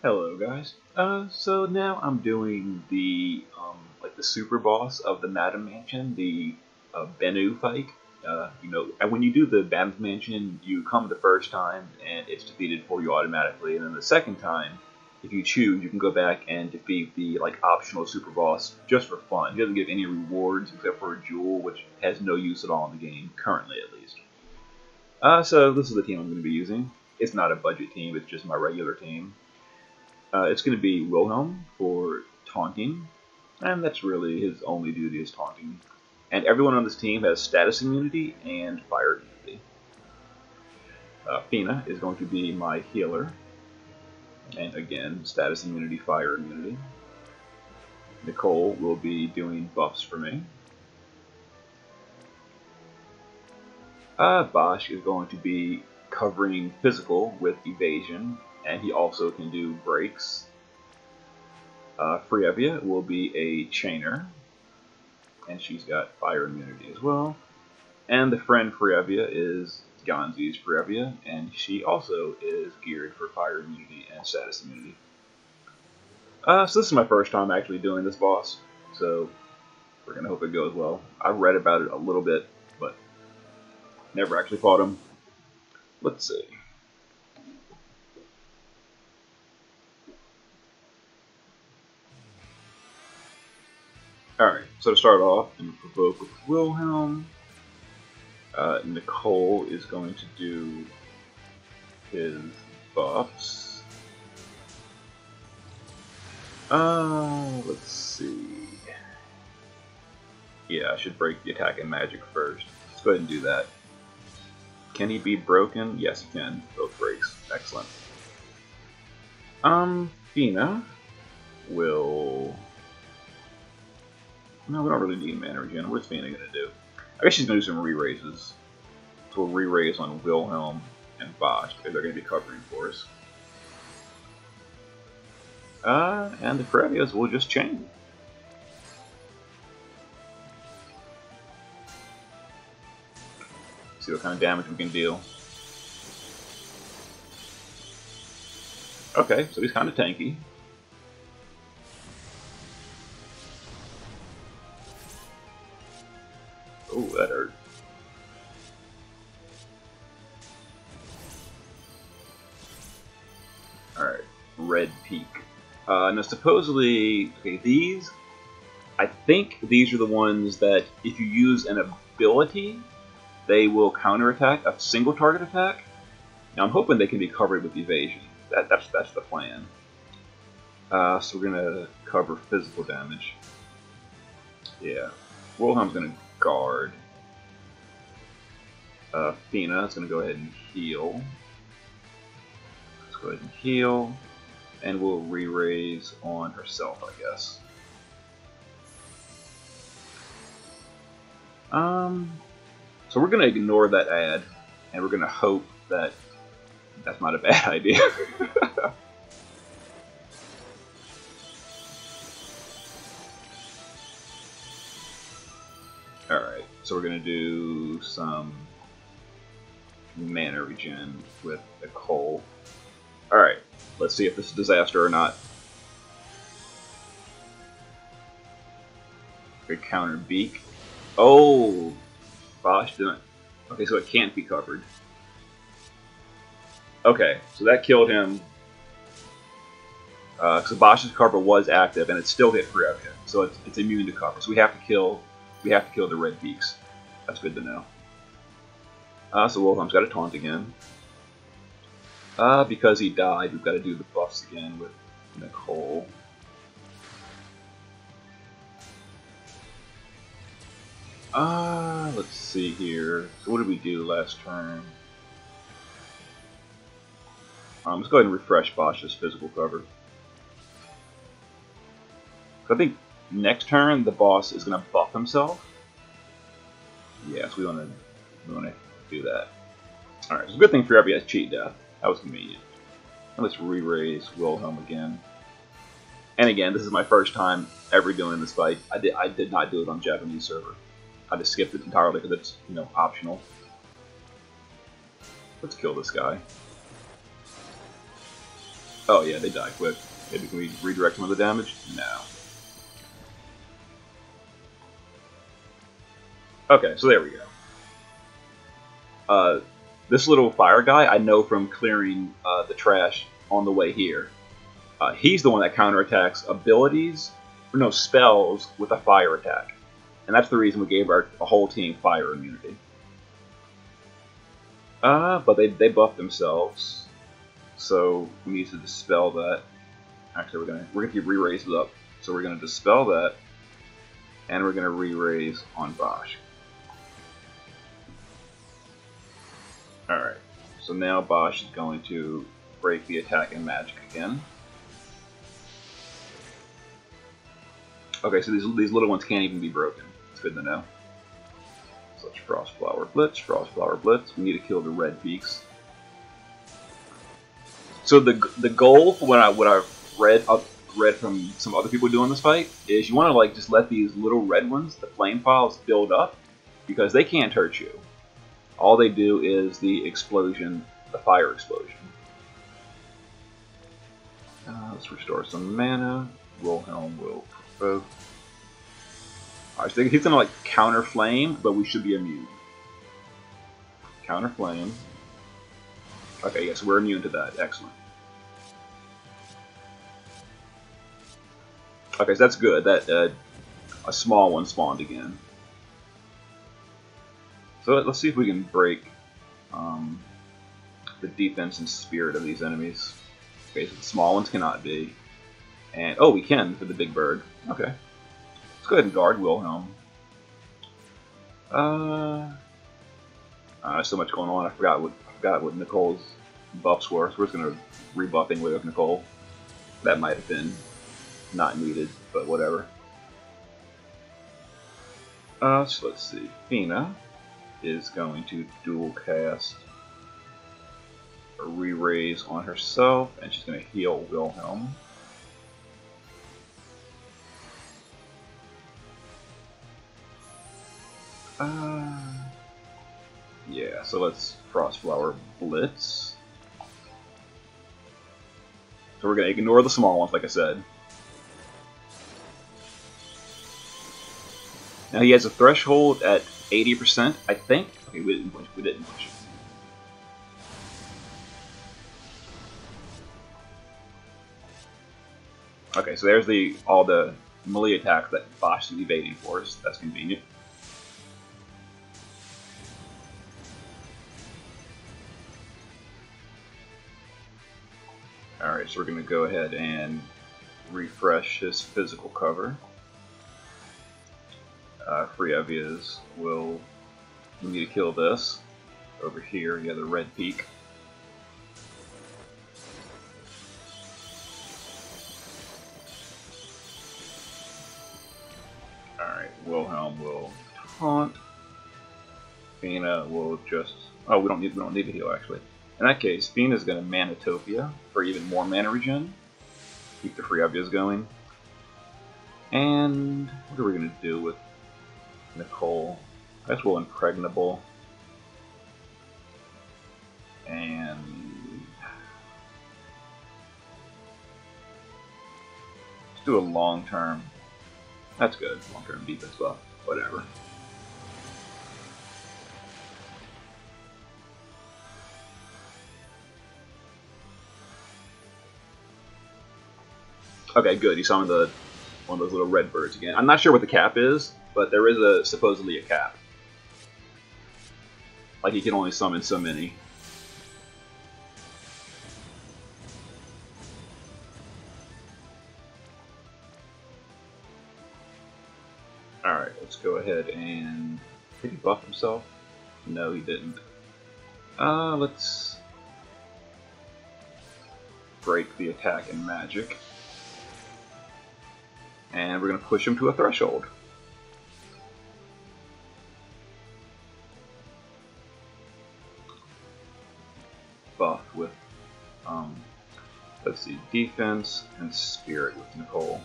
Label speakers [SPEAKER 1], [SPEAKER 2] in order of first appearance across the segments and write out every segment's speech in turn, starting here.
[SPEAKER 1] Hello guys. So now I'm doing the like the super boss of the Madam Mansion, the Bennu fight. And when you do the Madam Mansion, you come the first time and it's defeated for you automatically, and then the second time, if you choose, you can go back and defeat the like optional super boss just for fun. He doesn't give any rewards except for a jewel, which has no use at all in the game currently, at least. So this is the team I'm going to be using. It's not a budget team; it's just my regular team. It's going to be Wilhelm for taunting, and that's really his only duty is taunting. And everyone on this team has status immunity and fire immunity. Fina is going to be my healer, and again, status immunity, fire immunity. Nicole will be doing buffs for me. Bosch is going to be covering physical with evasion, and he also can do breaks. Frievia will be a chainer, and she's got fire immunity as well. And the friend Frievia is Ganzi's Frievia, and she also is geared for fire immunity and status immunity. So this is my first time actually doing this boss, so we're going to hope it goes well. I've read about it a little bit, but never actually fought him. Let's see. Alright, so to start off, I'm going to provoke with Wilhelm. Nicole is going to do his buffs. Let's see. Yeah, I should break the attack and magic first. Let's go ahead and do that. Can he be broken? Yes, he can. Both breaks. Excellent. Fina will... No, we don't really need mana regen. What's Fina going to do? I guess she's going to do some re-raises. So we'll re-raise on Wilhelm and Bosch, because they're going to be covering for us. And the Frevias will just chain. See what kind of damage we can deal. Okay, so he's kind of tanky. Oh, that hurt. Alright, Red Peak. Now supposedly, okay, these, I think these are the ones that if you use an ability, they will counterattack a single target attack. Now I'm hoping they can be covered with evasion. That's the plan. So we're gonna cover physical damage. Yeah, Wilhelm's gonna guard. Fina is gonna go ahead and heal. Let's go ahead and heal, and we'll re-raise on herself, I guess. So we're gonna ignore that ad, and we're gonna hope that that's not a bad idea. Alright, so we're gonna do some mana regen with Nicole. Alright, let's see if this is a disaster or not. Good counter beak. Oh! Bosch didn't. Okay, so it can't be covered. Okay, so that killed him. So Bosch's cover was active, and it still hit Frievia, so it's immune to cover. So we have to kill the red beaks. That's good to know. So Wilhelm's got to taunt again. Because he died, we've got to do the buffs again with Nicole. Let's see here. So what did we do last turn? Let's go ahead and refresh Bosch's physical cover. I think next turn the boss is going to buff himself. Yes, we want to do that. All right, so good thing Frievia has cheat death. That was convenient. And let's re-raise Wilhelm again. And again, this is my first time ever doing this fight. I did not do it on Japanese server. I just skipped it entirely because it's, optional. Let's kill this guy. Oh yeah, they die quick. Maybe can we redirect some of the damage? No. Okay, so there we go. This little fire guy I know from clearing the trash on the way here. He's the one that counterattacks abilities, or no, spells with a fire attack. And that's the reason we gave our whole team fire immunity. But they buffed themselves, so we need to dispel that. Actually, we're gonna keep re-raises up, so we're gonna dispel that, and we're gonna re-raise on Bosch. All right, so now Bosch is going to break the attack and magic again. Okay, so these little ones can't even be broken. It's good to know. So let's Frostflower Blitz, Frostflower Blitz. We need to kill the red peaks. So the goal for what I've read from some other people doing this fight is you want to like just let these little red ones, the flame files, build up because they can't hurt you. All they do is the explosion, the fire explosion. Let's restore some mana. Wilhelm will provoke. Alright, so he's gonna like counter flame, but we should be immune. Counter flame. Okay, yes, we're immune to that. Excellent. Okay, so that's good. That a small one spawned again. So let's see if we can break the defense and spirit of these enemies. Okay, so the small ones cannot be. And oh, we can for the big bird. Okay. Let's go ahead and guard Wilhelm. There's so much going on. I forgot what Nicole's buffs were. So we're just gonna rebuff anyway with Nicole. That might have been not needed, but whatever. So let's see. Fina is going to dual cast a re-raise on herself, and she's going to heal Wilhelm. Yeah, so let's Frostflower Blitz. So we're going to ignore the small ones, like I said. Now he has a threshold at 80%, I think. Okay, we didn't push it. Okay, so there's all the melee attacks that Bosch is evading for us. That's convenient. Alright, so we're going to go ahead and refresh his physical cover. Frievia's we need to kill this. Over here, you have the red peak. Alright, Wilhelm will taunt. Fina will just... Oh, we don't need to heal, actually. In that case, Fina's going to Manatopia for even more mana regen. Keep the Frievias going. And what are we going to do with Nicole? I guess we'll Impregnable. And... let's do a long-term... That's good. Long-term defense buff. Whatever. Okay, good. You summoned one of those little red birds again. I'm not sure what the cap is, but there is supposedly a cap. Like you can only summon so many. Alright, let's go ahead and... Did he buff himself? No, he didn't. Let's break the attack and magic. And we're going to push him to a threshold. Buff with, let's see, defense and spirit with Nicole.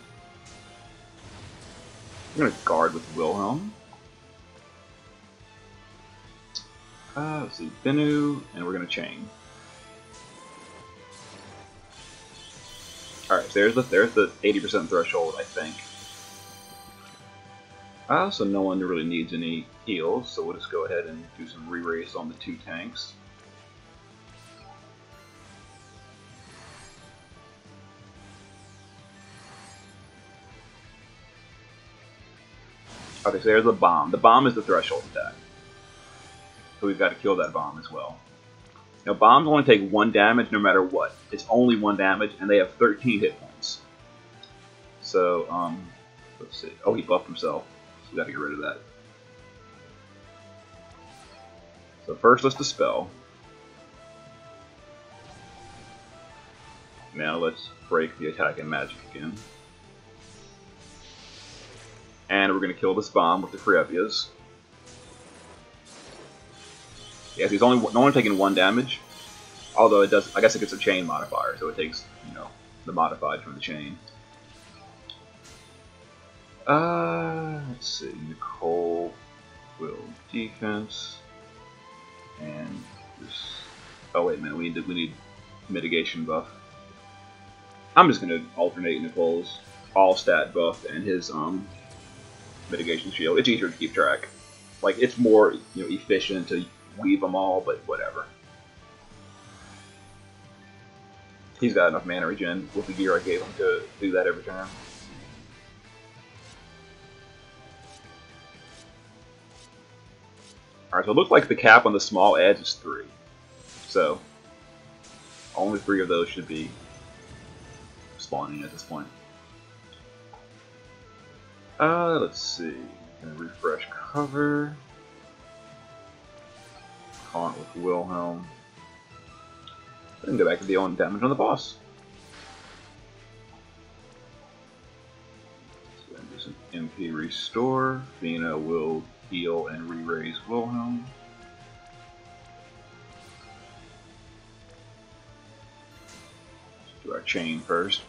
[SPEAKER 1] I'm going to guard with Wilhelm. Let's see, Bennu, and we're going to chain. Alright, so there's the 80% threshold, I think. So no one really needs any heals, so we'll just go ahead and do some re-race on the 2 tanks. Okay, so there's the bomb. The bomb is the threshold attack. So we've got to kill that bomb as well. Now, bombs only take 1 damage no matter what. It's only 1 damage, and they have 13 hit points. So, let's see. Oh, he buffed himself. So we got to get rid of that. So first, let's dispel. Now let's break the attack and magic again. And we're going to kill this bomb with the Freebias. Yeah, he's only taking 1 damage. Although it does, I guess it gets a chain modifier, so it takes, you know, the modified from the chain. Let's see. Nicole will defense, and this. Oh wait a minute, we need mitigation buff. I'm just gonna alternate Nicole's all stat buff and his mitigation shield. It's easier to keep track. Like, it's more, you know, efficient to weave them all, but whatever. He's got enough mana regen with the gear I gave him to do that every turn. Alright, so it looks like the cap on the small edge is 3. So, only 3 of those should be spawning at this point. Let's see. Gonna refresh cover. Taunt with Wilhelm. Then go back to dealing damage on the boss. So then do some MP restore. Fina will heal and re-raise Wilhelm. Let's do our chain first.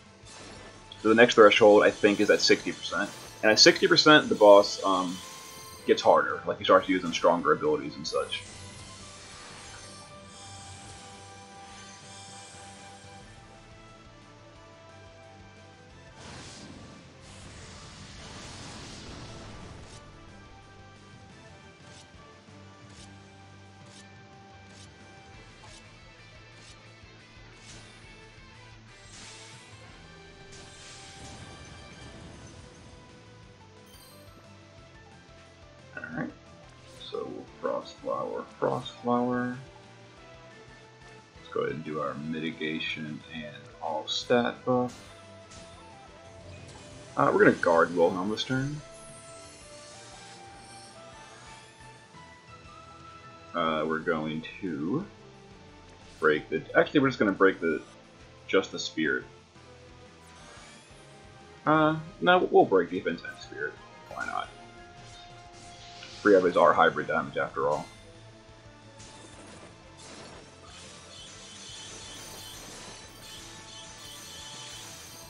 [SPEAKER 1] So the next threshold, I think, is at 60%. And at 60%, the boss gets harder. Like, he starts using stronger abilities and such. Alright, so Frost Flower. Let's go ahead and do our mitigation and all stat buff. We're going to guard Wilhelm this turn. We're going to break the... Actually, we're just going to break just the Spirit. No, we'll break defense and Spirit. Why not? 3 of these are hybrid damage after all.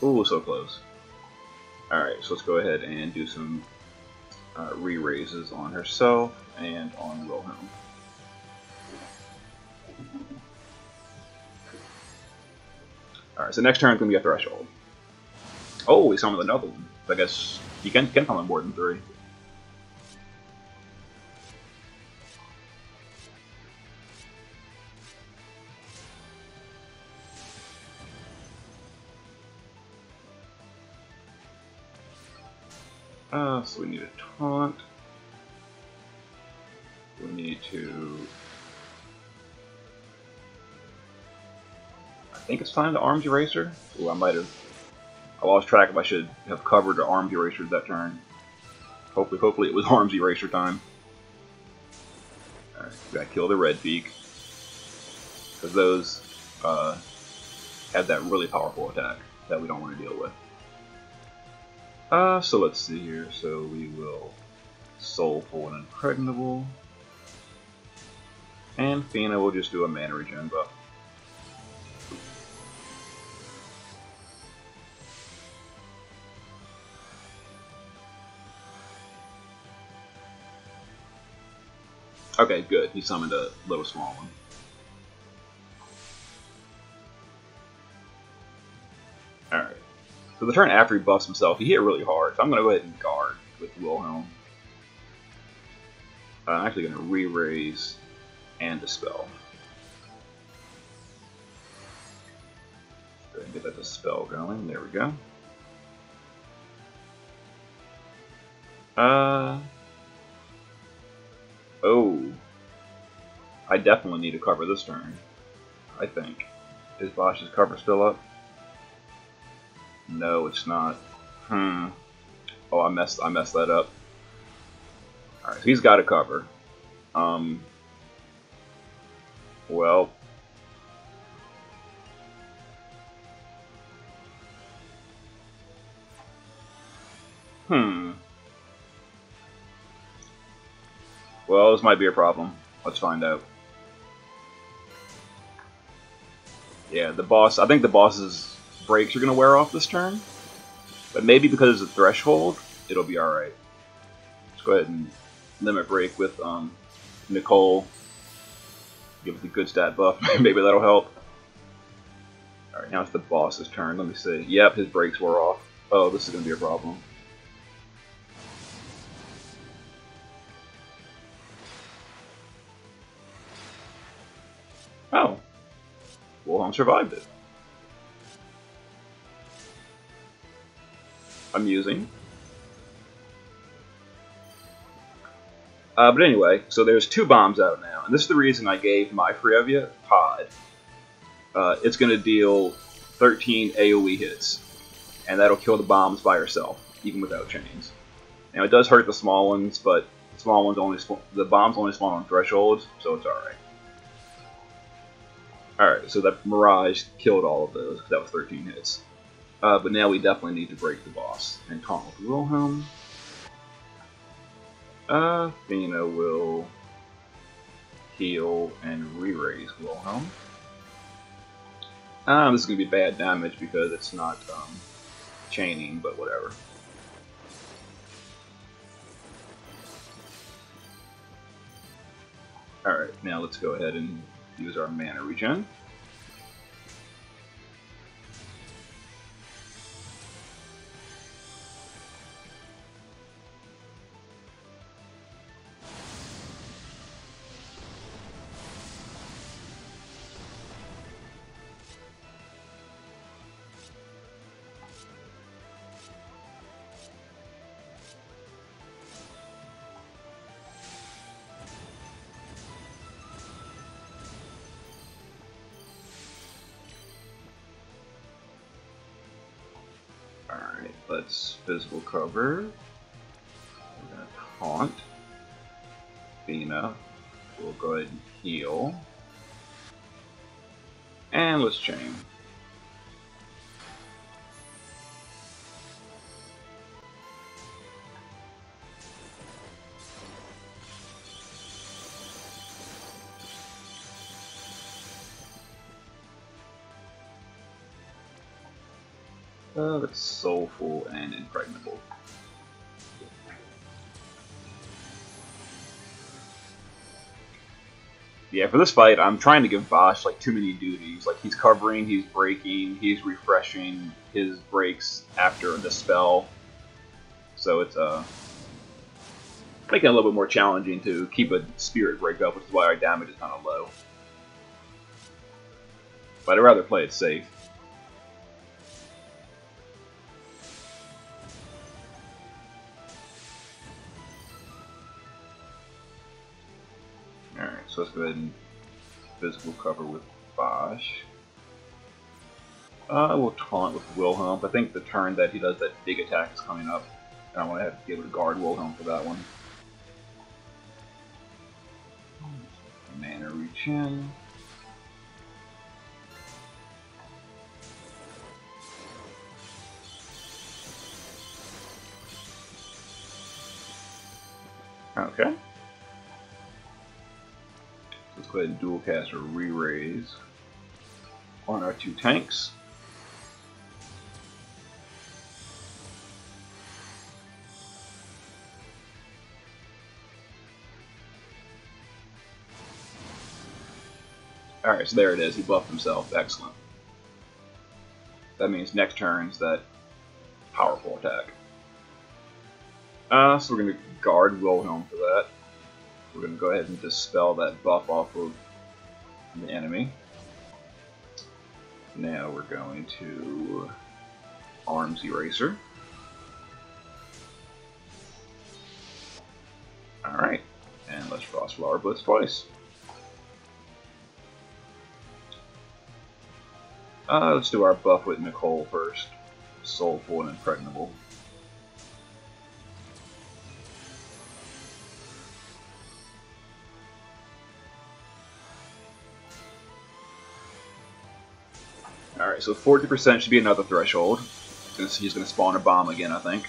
[SPEAKER 1] Ooh, so close. Alright, so let's go ahead and do some re-raises on herself and on Wilhelm. Alright, so next turn is going to be a threshold. Oh, we summoned another one. I guess you can summon more than 3. So we need a taunt. We need to... I think it's time to Arms Eraser. Ooh, I lost track if I should have covered or Arms Eraser that turn. Hopefully it was Arms Eraser time. Alright, we gotta kill the Red Beak. Because those have that really powerful attack that we don't want to deal with. So let's see here. So we will Soulful and Impregnable. And Fina will just do a mana regen buff. Okay, good. He summoned a little small one. Alright, So the turn after he buffs himself, he hit really hard. So I'm going to go ahead and guard with Wilhelm. I'm actually going to re-raise and dispel. Go ahead and get that dispel going. There we go. Oh. I definitely need to cover this turn. I think. Is Bosch's cover still up? No, it's not. Oh, I messed that up. Alright, so he's got to cover. Well. Well, this might be a problem. Let's find out. Yeah, the boss. I think the boss's breaks are going to wear off this turn. But maybe because it's a threshold, it'll be alright. Let's go ahead and limit break with Nicole. Give it the good stat buff. Maybe that'll help. Alright, now it's the boss's turn. Let me see. Yep, his breaks wore off. Oh, this is going to be a problem. Oh. Wilhelm survived it. Amusing. But anyway, so there's 2 bombs out now, and this is the reason I gave my Frievia Pod. It's going to deal 13 AoE hits, and that'll kill the bombs by herself, even without chains. Now it does hurt the small ones, but the small ones the bombs only spawn on thresholds, so it's alright. Alright, so that Mirage killed all of those, because that was 13 hits. But now we definitely need to break the boss. And taunt with Wilhelm. Bennu will heal and re-raise Wilhelm. This is going to be bad damage because it's not chaining, but whatever. Alright, now let's go ahead and use our mana regen. Alright, let's physical cover. We're going to taunt. Bennu. We'll go ahead and heal. And let's chain. That's soulful and impregnable. Yeah, for this fight, I'm trying to give Bosch like too many duties. Like he's covering, he's breaking, he's refreshing his breaks after the spell. So it's making it a little bit more challenging to keep a spirit break up, which is why our damage is kind of low. But I'd rather play it safe. Alright, so let's go ahead and physical cover with Bosch. We'll taunt with Wilhelm. I think the turn that he does that big attack is coming up. And I want to have to be able to guard Wilhelm for that one. Mana regen. Okay. Let's go ahead and dual cast or re-raise on our 2 tanks. Alright, so there it is. He buffed himself. Excellent. That means next turns that powerful attack. So we're going to guard Wilhelm for that. We're going to go ahead and dispel that buff off of the enemy. Now we're going to Arms Eraser. Alright, and let's Frostflower Blitz twice. Let's do our buff with Nicole first. Soulful and Impregnable. Alright, so 40% should be another threshold. He's going to spawn a bomb again, I think.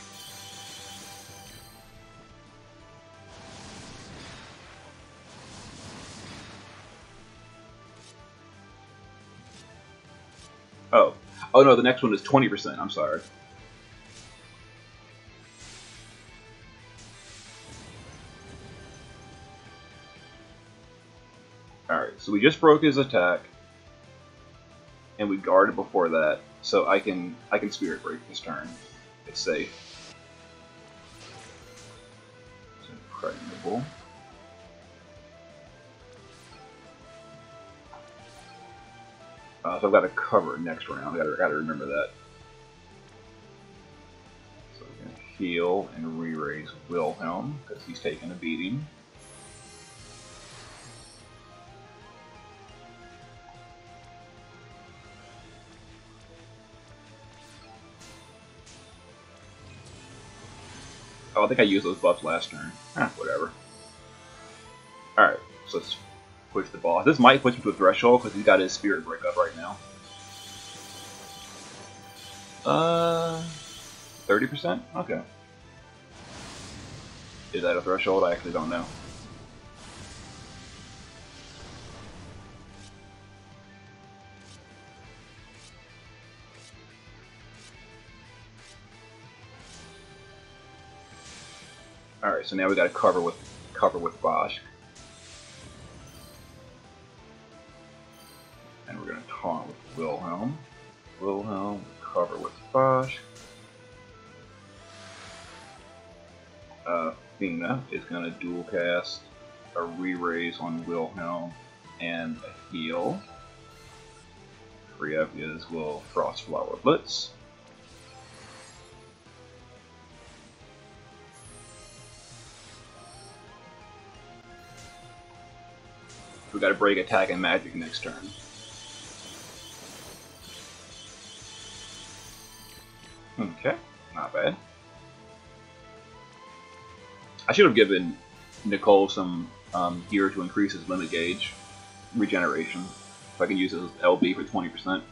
[SPEAKER 1] Oh no, the next one is 20%, I'm sorry. Alright, so we just broke his attack. And we guarded before that, so I can Spirit Break this turn. It's safe. It's Impregnable. So I've got to cover next round. I gotta remember that. So we're gonna heal and re-raise Wilhelm because he's taking a beating. Oh, I think I used those buffs last turn. Whatever. Alright, so let's push the boss. This might push him to a threshold because he's got his Spirit Break up right now. 30%? Okay. Is that a threshold? I actually don't know. Alright, so now we gotta cover with Bosch. And we're gonna taunt with Wilhelm. Wilhelm, cover with Bosch. Fina is gonna dual cast a re-raise on Wilhelm and a heal. Freyavias will Frostflower Blitz. We gotta break attack and magic next turn. Okay, not bad. I should have given Nicole some gear to increase his limit gauge regeneration. If I can use his LB for 20%.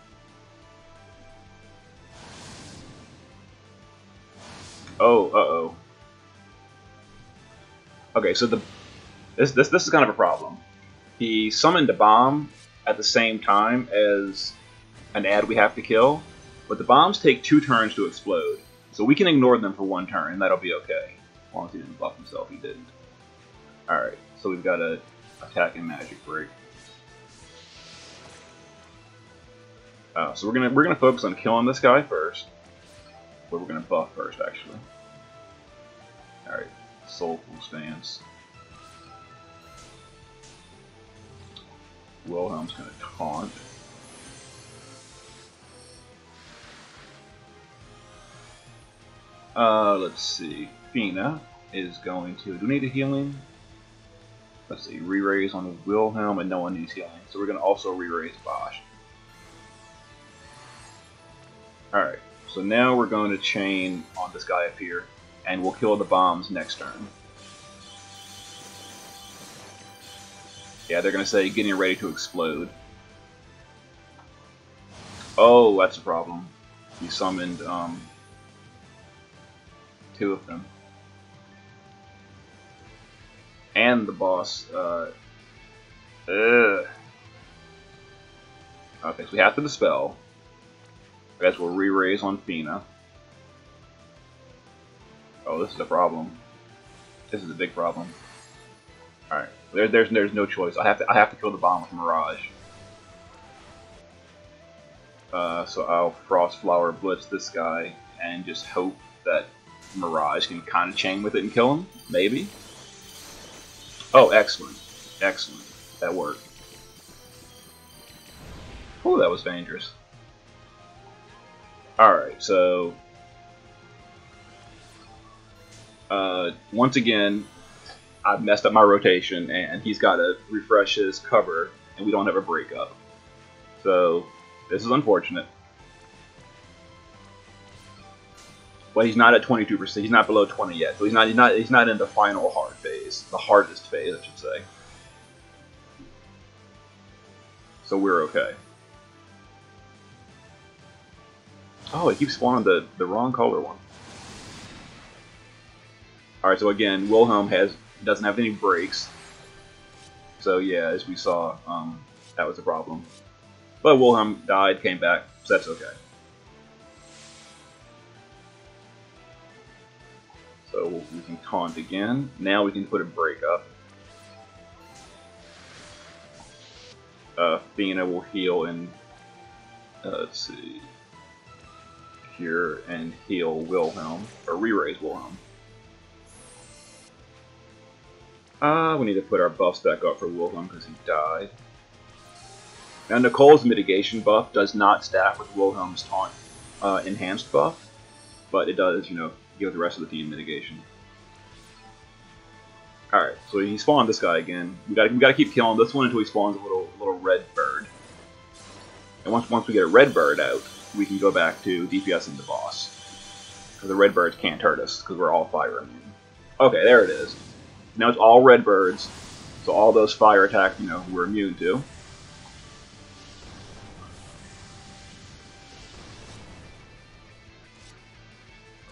[SPEAKER 1] Oh, uh-oh. Okay, so this is kind of a problem. He summoned a bomb at the same time as an ad we have to kill, but the bombs take 2 turns to explode, so we can ignore them for 1 turn, and that'll be okay. As long as he didn't buff himself, he didn't. Alright, so we've got a attack and magic break. So we're gonna focus on killing this guy first. But we're gonna buff first, actually. Alright, Soulful Stance. Wilhelm's gonna taunt. Let's see. Fina is going to... Do we need a healing? Let's see. Re-raise on Wilhelm, and no one needs healing. So we're going to also re-raise Bosch. Alright. So now we're going to chain on this guy up here, and we'll kill the bombs next turn. Yeah, they're going to say getting ready to explode. Oh, that's a problem. He summoned 2 of them. And the boss. Okay, so we have to dispel. I guess we'll re-raise on Fina. Oh, this is a problem. This is a big problem. Alright, there's no choice. I have to kill the bomb with Mirage. So I'll Frost Flower Blitz this guy and just hope that Mirage can kind of chain with it and kill him. Maybe. Oh, excellent. Excellent. That worked. Oh, that was dangerous. Alright, so... once again, I've messed up my rotation, and he's got to refresh his cover, and we don't have a breakup. So, this is unfortunate. But he's not at 22%. He's not below 20 yet, so he's not in the final hard phase, the hardest phase, I should say. So we're okay. Oh, it keeps spawning the wrong color one. All right, so again, Wilhelm doesn't have any breaks. So yeah, as we saw, that was a problem. But Wilhelm died, came back, so that's okay. So we can taunt again. Now we can put a break up. Athena will heal and let's see, cure and heal Wilhelm, or re-raise Wilhelm. We need to put our buffs back up for Wilhelm because he died. Now Nicole's mitigation buff does not stack with Wilhelm's taunt enhanced buff, but it does, you know, give the rest of the team mitigation. Alright, so he spawned this guy again. We gotta keep killing this one until he spawns a little red bird. And once we get a red bird out, we can go back to DPSing the boss. Because the red birds can't hurt us, because we're all fire immune. Okay, there it is. Now it's all red birds, so all those fire attacks, you know, we're immune to.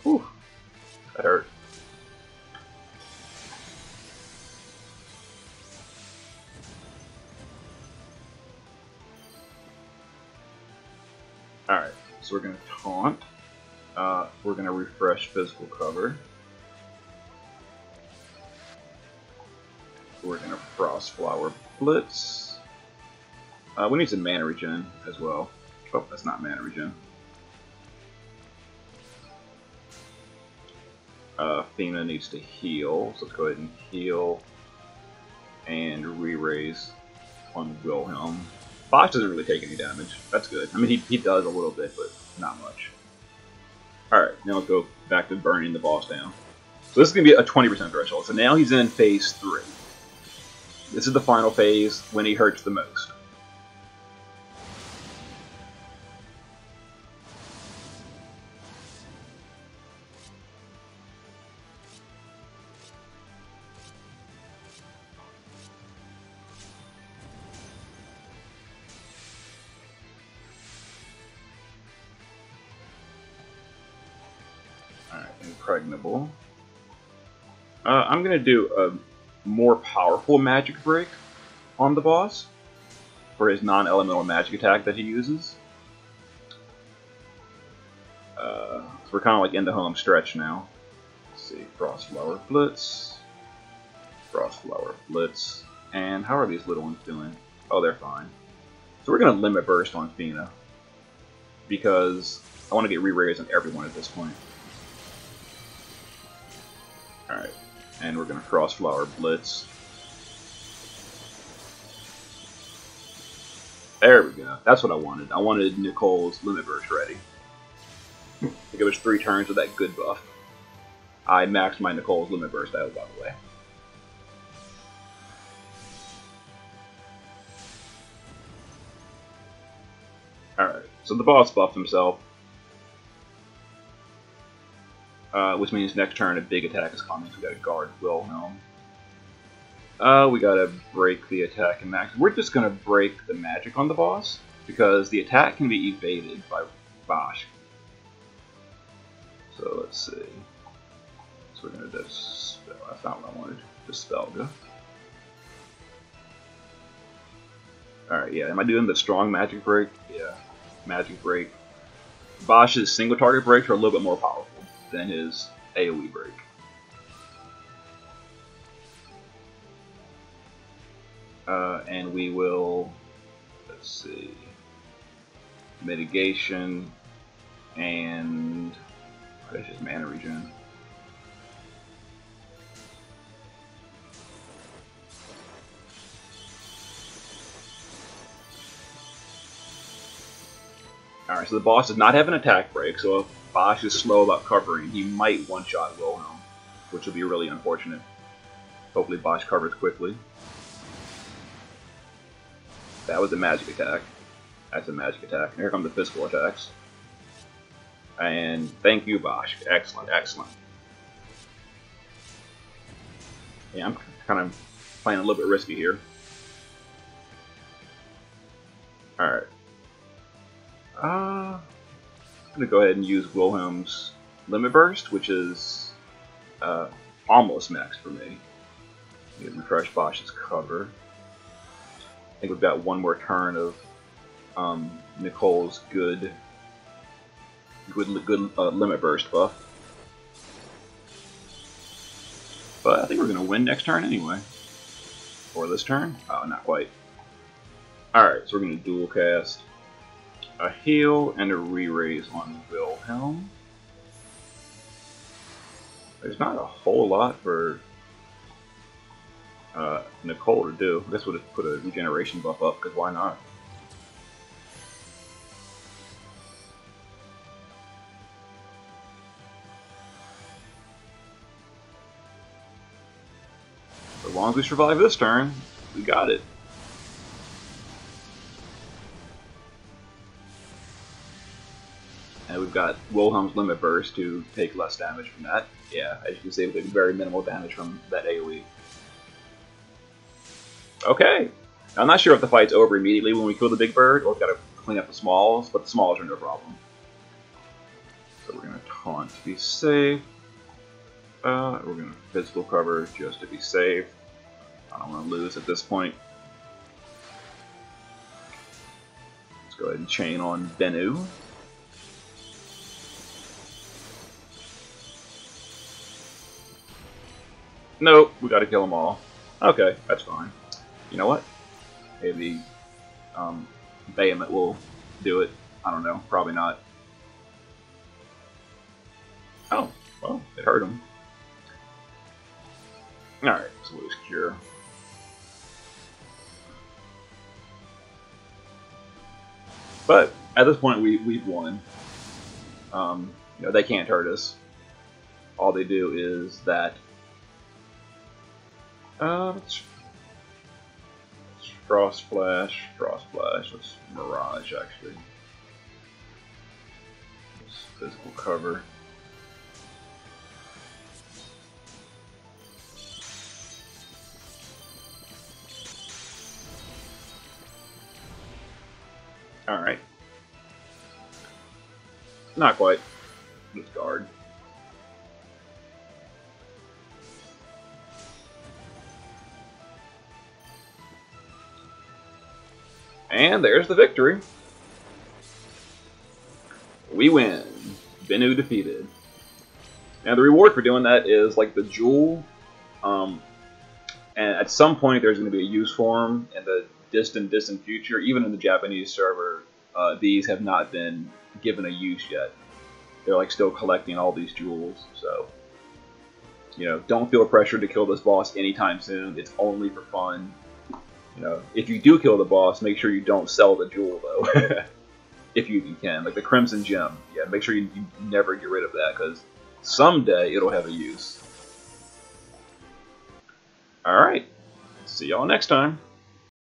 [SPEAKER 1] Whew, that hurt. Alright, so we're going to taunt. We're going to refresh physical cover. We're going to Frost Flower Blitz. We need some mana regen as well. Oh, that's not mana regen. Athena needs to heal, so let's go ahead and heal and re-raise on Wilhelm. Bosch doesn't really take any damage. That's good. I mean, he does a little bit, but not much. Alright, now let's go back to burning the boss down. So this is going to be a 20% threshold. So now he's in phase 3. This is the final phase when he hurts the most. Alright, impregnable. I'm going to do a more powerful magic break on the boss for his non-elemental magic attack that he uses. So we're kind of like in the home stretch now. Let's see, Frost Flower Blitz, Frost Flower Blitz, and how are these little ones doing? Oh, they're fine. So we're going to limit burst on Athena because I want to get re-raised on everyone at this point. Alright, and we're going to Frost Flower Blitz. There we go. That's what I wanted. I wanted Nicole's Limit Burst ready. I think it was 3 turns of that good buff. I maxed my Nicole's Limit Burst out, by the way. Alright, so the boss buffed himself. Which means next turn a big attack is coming, so we gotta guard Wilhelm. We gotta break the attack and max. We're just gonna break the magic on the boss, because the attack can be evaded by Bosch. So let's see. So we're gonna dispel. That's not what I wanted. Dispel. Go. Alright, yeah. Am I doing the strong magic break? Yeah. Magic break. Bosch's single target breaks are a little bit more powerful than his AoE break. And we will, let's see, mitigation, and it's just mana regen. Alright, so the boss does not have an attack break, so if Bosch is slow about covering, he might one-shot Wilhelm, which will be really unfortunate. Hopefully Bosch covers quickly. That was a magic attack. That's a magic attack. Here come the physical attacks. And thank you, Bosch. Excellent, excellent. Yeah, I'm kind of playing a little bit risky here. Alright. I'm going to go ahead and use Wilhelm's Limit Burst, which is almost maxed for me. Refresh Bosch's cover. I think we've got one more turn of Nicole's good Limit Burst buff. But I think we're going to win next turn anyway. Or this turn? Oh, not quite. Alright, so we're going to dual cast a heal and a re-raise on Wilhelm. There's not a whole lot for Nicole to do. I guess we'll just put a regeneration buff up, because why not? As long as we survive this turn, we got it. And we've got Wilhelm's Limit Burst to take less damage from that. Yeah, as you can see, we take very minimal damage from that AoE. Okay. I'm not sure if the fight's over immediately when we kill the big bird, or we've got to clean up the smalls, but the smalls are no problem. So we're going to taunt to be safe. We're going to physical cover just to be safe. I don't want to lose at this point. Let's go ahead and chain on Bennu. Nope, we gotta kill them all. Okay, that's fine. You know what? Maybe Behemoth will do it. I don't know, probably not. Oh, well, it hurt him. Alright, so we'll just cure. But at this point, we've won. You know, they can't hurt us. All they do is that. Frost Splash. Let's Mirage actually. Let's physical cover. Alright. Not quite. Let's guard. And there's the victory. We win. Bennu defeated. Now the reward for doing that is like the jewel. And at some point there's going to be a use for them in the distant future. Even in the Japanese server, these have not been given a use yet. They're like still collecting all these jewels. So, you know, don't feel pressured to kill this boss anytime soon. It's only for fun. You know, if you do kill the boss, make sure you don't sell the jewel, though. If you can. Like the Crimson Gem. Yeah, make sure you never get rid of that, because someday it'll have a use. Alright. See y'all next time.